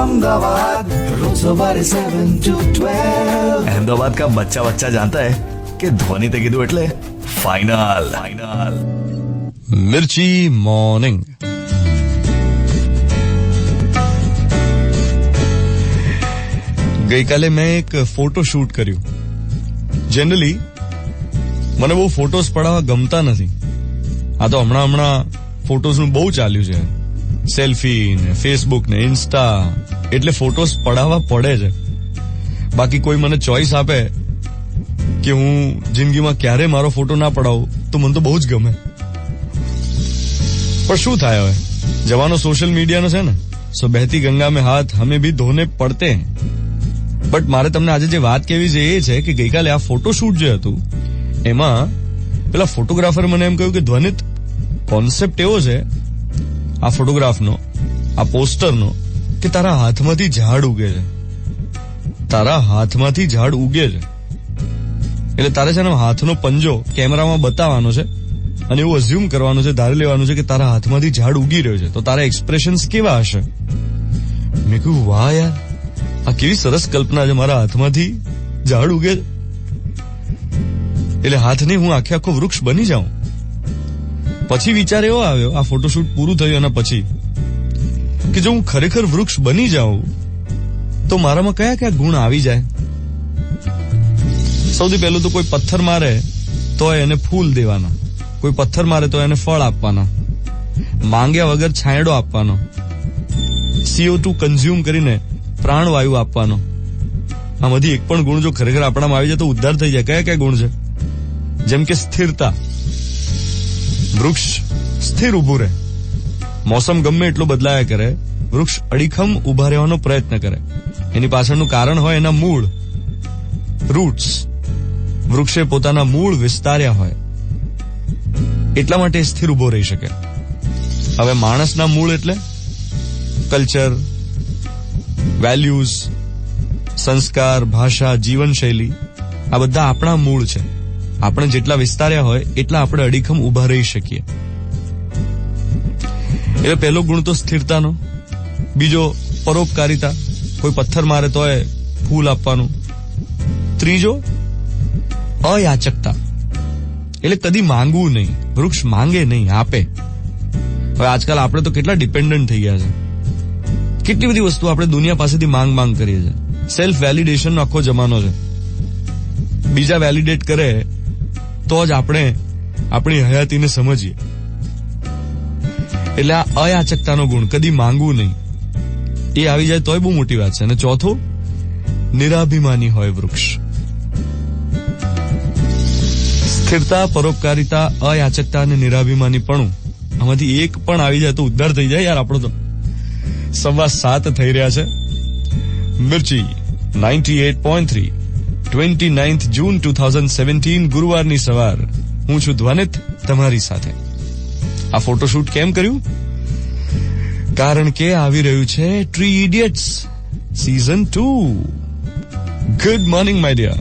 अहमदाबाद रोज सवारे 7 to 12। अहमदाबाद का बच्चा बच्चा जानता है कि धोनी ते कीधું એટલે फाइनल। मिर्ची मॉर्निंग। ગઈકાલે મેં એક ફોટો શૂટ કર્યું. જનરલી મને બહુ ફોટોસ પડાવવા ગમતા નથી. આ તો હમણાં ફોટોસનું બહુ ચાલ્યું છે. સેલ્ફી ને ફેસબુક ને ઇન્સ્ટા એટલે ફોટોસ પડાવવા પડે છે. બાકી કોઈ મને ચોઈસ આપે કે હું જિંદગીમાં ક્યારે મારો ફોટો ના પડાવું તો મને તો બહુ જ ગમે. પણ શું થાય હવે, જવાનો સોશિયલ મીડિયાનો છે ને, સો બહેતી ગંગા મેં હાથ હમે ભી ધોને પડતે હૈ. બટ મારે તમને આજે જે વાત કહેવી છે એ છે કે ગઈકાલે આ ફોટોશૂટ જે હતું એમાં પેલા ફોટોગ્રાફર મને એમ કહ્યું કે ધ્વનિત, કોન્સેપ્ટ એવો છે આ ફોટોગ્રાફનો, આ પોસ્ટરનો, કે તારા હાથમાંથી ઝાડ ઉગે છે. તારા હાથમાંથી ઝાડ ઉગે છે એટલે તારે છે ને હાથનો પંજો કેમેરામાં બતાવવાનો છે અને એવું અઝ્યુમ કરવાનું છે, ધારી લેવાનું છે કે તારા હાથમાંથી ઝાડ ઉગી રહ્યો છે. તો તારા એક્સપ્રેશન્સ કેવા હશે? મેં કહ્યું વાહ યાર, આ કેવી સરસ કલ્પના છે, મારા હાથમાંથી ઝાડ ઉગે એટલે હાથની હું આખો વૃક્ષ બની જાઉં. પછી વિચાર એવો આવ્યો આ ફોટોશૂટ પૂરું થયું એના પછી કે જો હું ખરેખર વૃક્ષ બની જાઉં તો મારામાં કયા કયા ગુણ આવી જાય. સૌથી પહેલું તો કોઈ પથ્થર મારે તો એને ફૂલ દેવાના, કોઈ પથ્થર મારે તો એને ફળ આપવાના, માંગ્યા વગર છાંયડો આપવાનો, CO2 કન્ઝ્યુમ કરીને પ્રાણવાયુ આપવાનો. આમાંથી એક પણ ગુણ જો ખરેખર આપણામાં આવી જાય તો ઉદ્ધાર થઈ જાય. કયા કયા ગુણ છે? જેમ કે સ્થિરતા. વૃક્ષ સ્થિર ઉભું રહે, મોસમ ગમે એટલો બદલાયા કરે, વૃક્ષ અડીખમ ઉભા રહેવાનો પ્રયત્ન કરે. એની પાછળનું કારણ હોય એના મૂળ, રૂટ્સ. વૃક્ષે પોતાના મૂળ વિસ્તાર્યા હોય એટલા માટે સ્થિર ઉભો રહી શકે. હવે માણસના મૂળ એટલે કલ્ચર, વેલ્યુઝ, સંસ્કાર, ભાષા, જીવનશૈલી, આ બધા આપણા મૂળ છે. આપણે જેટલા વિસ્તાર્યા હોય એટલા આપણે અડીખમ ઉભા રહી શકીએ. એટલે પહેલો ગુણ તો સ્થિરતાનો. બીજો પરોપકારિતા, કોઈ પથ્થર મારે તો ફૂલ આપવાનું. ત્રીજો અયાચકતા, એટલે કદી માંગવું નહીં. વૃક્ષ માંગે નહીં, આપે. હવે આજકાલ આપણે તો કેટલા ડિપેન્ડન્ટ થઈ ગયા છે. કેટલી બધી વસ્તુ આપણે દુનિયા પાસેથી માંગ કરીએ છીએ. સેલ્ફ વેલિડેશનનો આખો જમાનો છે. બીજા વેલિડેટ કરે તો જ આપણે આપણી હયાતીને સમજીએ. એટલે આ અયાચકતાનો ગુણ, કદી માંગવું નહીં, એ આવી જાય તોય બહુ મોટી વાત છે. અને ચોથું, નિરાભિમાની હોય વૃક્ષ. સ્થિરતા, પરોપકારિતા, અયાચકતા અને નિરાભિમાની પણ, આમાંથી એક પણ આવી જાય તો ઉદ્ધાર થઈ જાય યાર આપણો. તો 7:15 થઈ રહ્યા છે. મિર્ચી 98.3, 29th જૂન 2017 ગુરુવારની સવાર. હું છું ધ્વનિત તમારી સાથે. આ ફોટોશૂટ કેમ કર્યું? કારણ કે આવી રહ્યું છે 3 Idiots Season 2. Good morning my dear.